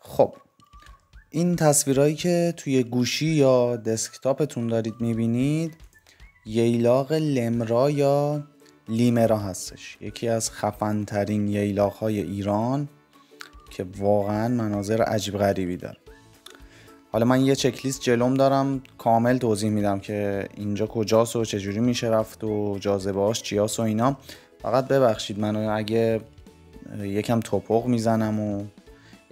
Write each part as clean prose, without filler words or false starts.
خب این تصویرهایی که توی گوشی یا دسکتاپتون دارید میبینید ییلاق لمرا یا لیمرا هستش. یکی از خفن‌ترین ییلاق‌های ایران که واقعا مناظر عجیب غریبی داره. حالا من یه چکلیست جلوم دارم کامل توضیح میدم که اینجا کجاست و چجوری میشه رفت و جاذبه‌هاش چیاست و اینا. فقط ببخشید منو اگه یکم توپق میزنم و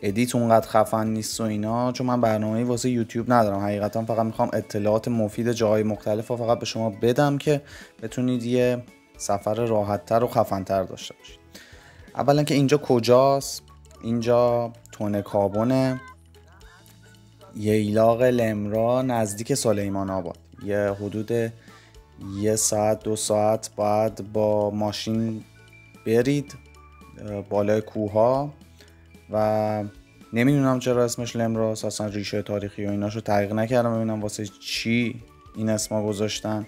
ادیت اونقدر خفن نیست و اینا، چون من برنامه‌ای واسه یوتیوب ندارم. حقیقتا فقط میخوام اطلاعات مفید جاهای مختلف رو فقط به شما بدم که بتونید یه سفر راحت‌تر و خفن‌تر داشته باشید. اولا که اینجا کجاست؟ اینجا تونه کابونه، ییلاق لمرا نزدیک سلیمان آباد. یه حدود 1 ساعت 2 ساعت باید با ماشین برید بالای کوها و نمیدونم چرا اسمش لمراست، اصلا ریشه تاریخی و ایناشو تحقیق نکردم ببینم واسه چی این اسما گذاشتن.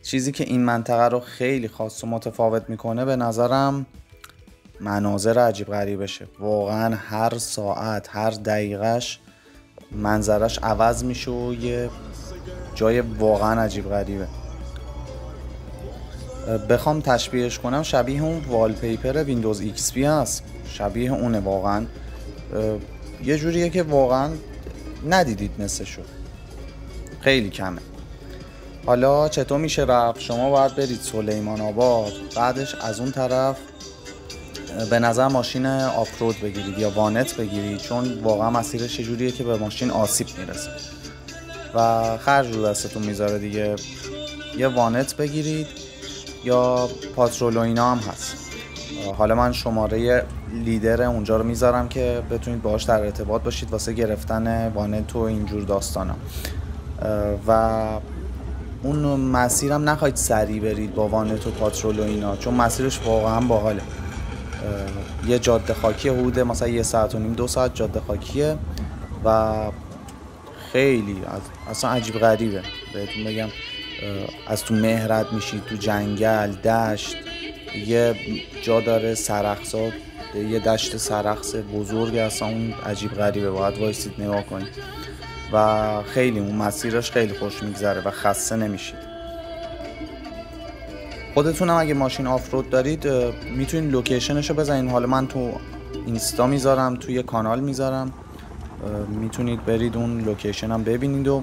چیزی که این منطقه رو خیلی خاص و متفاوت میکنه به نظرم مناظر عجیب غریبشه. واقعا هر ساعت هر دقیقش منظرش عوض میشه و یه جای واقعا عجیب غریبه. بخوام تشبیهش کنم شبیه اون والپیپر ویندوز ایکس پی هست، شبیه اونه واقعا. یه جوریه که واقعا ندیدید مثلشو، خیلی کمه. حالا چطور میشه رفت؟ شما باید برید سلیمان آباد، بعدش از اون طرف به نظر ماشین آفرود بگیرید یا وانت بگیرید، چون واقعا مسیرش یه جوریه که به ماشین آسیب میرسه و خرج رو دستتون میذاره دیگه. یه وانت بگیرید یا پاترول و اینا هم هست. حالا من شماره لیدر اونجا رو میذارم که بتونید باهاش در ارتباط باشید واسه گرفتن وانت و اینجور داستانا. و اون مسیرم نخواهید سریع برید با وانت و پاترول و اینا، چون مسیرش واقعا باحاله. یه جاده خاکی حدود مثلا 1 ساعت و نیم 2 ساعت جاده خاکیه و خیلی اصلا عجیب غریبه. بهتون بگم از تو مه رد میشید تو جنگل دشت، یه جا داره سرخسا، یه دشت سرخس بزرگ اصلا اون عجیب غریبه، باید وایسید نگاه کنید و خیلی اون مسیرش خیلی خوش میگذره و خسته نمیشید. خودتونم اگه ماشین آفرود دارید میتونید لوکیشنشو بزنید. حالا من تو اینستا میذارم، توی کانال میذارم، میتونید برید اون لوکیشنم ببینید و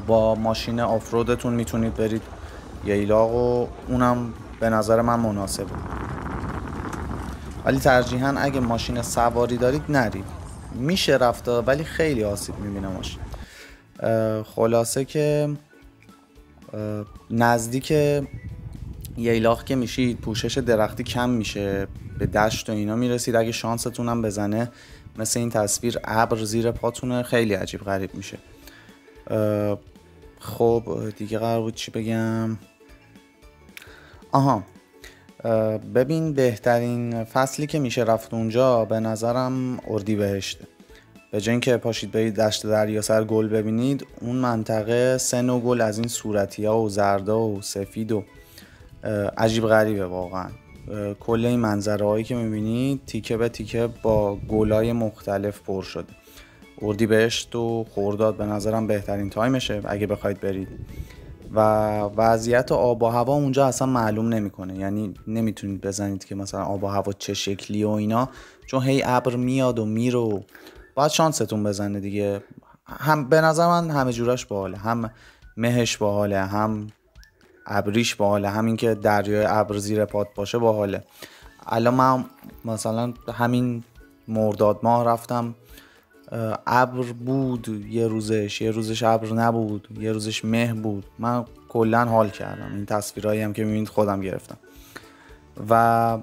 با ماشین آفرودتون میتونید برید ییلاق و اونم به نظر من مناسبه. ولی ترجیحاً اگه ماشین سواری دارید نرید، میشه رفت ولی خیلی آسیب میبینه ماشین. خلاصه که نزدیک ییلاق که میشید پوشش درختی کم میشه، به دشت و اینا میرسید. اگه شانستون هم بزنه مثل این تصویر ابر زیر پاتونه، خیلی عجیب غریب میشه. خب دیگه قرار بود چی بگم؟ ببین بهترین فصلی که میشه رفت اونجا به نظرم اردیبهشته. به جای اینکه پاشید برید دشت دریاسر گل ببینید، اون منطقه سن و گل از این صورتی‌ها و زردا و سفید و عجیب غریبه واقعا. کل این منظره هایی که میبینید تیکه به تیکه با گلای مختلف پر شده. اردیبهشت و خرداد به نظرم بهترین تایمشه اگه بخواید برید و وضعیت آب و هوا اونجا اصلا معلوم نمیکنه، یعنی نمیتونید بزنید که مثلا آب و هوا چه شکلی و اینا، چون هی ابر میاد و میره و باید شانستون بزنه دیگه. هم به نظر من همه جورش باحاله، هم مهش باحاله، هم ابریش باحاله، همین که دریای ابر زیر پات باشه باحاله. الان من مثلا همین مرداد ماه رفتم، ابر بود یه روزش ابر نبود، یه روزش مه بود. من کلا حال کردم. این تصویرایی هم که میبینید خودم گرفتم. و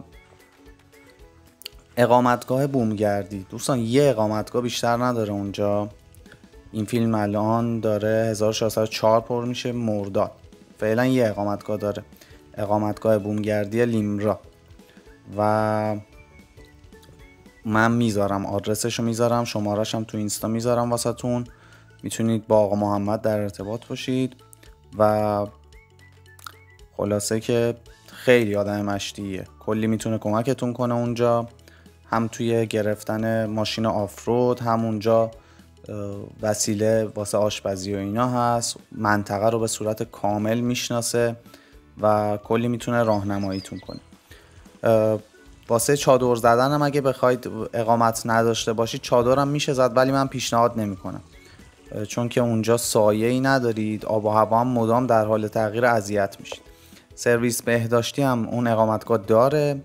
اقامتگاه بومگردی دوستان، یه اقامتگاه بیشتر نداره اونجا. این فیلم الان داره 1404 پر میشه مرداد، فعلا یه اقامتگاه داره، اقامتگاه بومگردی لیمرا. و من میذارم آدرسشو، میذارم شماره‌شم تو اینستا میذارم واسهتون، میتونید با آقا محمد در ارتباط باشید. و خلاصه که خیلی آدم مشتیه، کلی میتونه کمکتون کنه اونجا، هم توی گرفتن ماشین آفرود، هم اونجا وسیله واسه آشپزی و اینا هست. منطقه رو به صورت کامل میشناسه و کلی میتونه راهنماییتون کنه. واسه چادر زدن هم اگه بخواید اقامت نداشته باشید چادر هم میشه زد، ولی من پیشنهاد نمیکنم، چون که اونجا سایه‌ای ندارید، آب و هوا هم مدام در حال تغییر، اذیت میشید. سرویس بهداشتی هم اون اقامتگاه داره،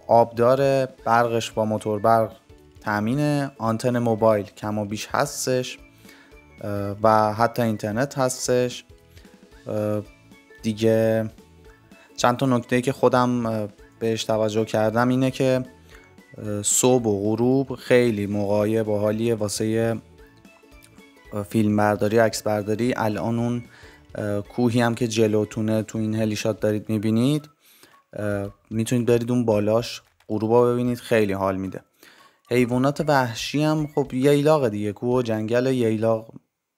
آب داره، برقش با موتور برق تامینه، آنتن موبایل کم و بیش هستش و حتی اینترنت هستش. دیگه چند تا نکته که خودم بهش توجه کردم اینه که صبح و غروب خیلی مقایب و حالیه واسه فیلم برداری، عکس برداری. الان اون کوهی هم که جلوتونه تو این هلیشات دارید میبینید، میتونید برید اون بالاش غروبا ببینید، خیلی حال میده. حیوانات وحشی هم خب ییلاق دیگه، کوه و جنگل ییلاق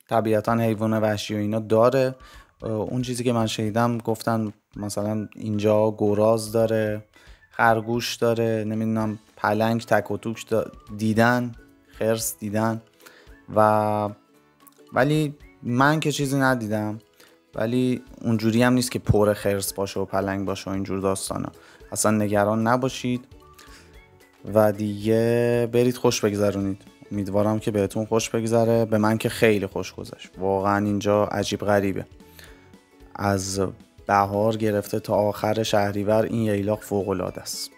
طبیعتا حیوان وحشی و اینا داره. اون چیزی که من شنیدم گفتن مثلا اینجا گراز داره، خرگوش داره، نمیدونم پلنگ تک و توک دیدن، خرس دیدن ولی من که چیزی ندیدم. ولی اونجوری هم نیست که پر خرس باشه و پلنگ باشه و اینجور داستانا، اصلا نگران نباشید و دیگه برید خوش بگذرونید. امیدوارم که بهتون خوش بگذره. به من که خیلی خوش گذشت، واقعا اینجا عجیب غریبه. از بهار گرفته تا آخر شهریور این ییلاق فوق العاده است.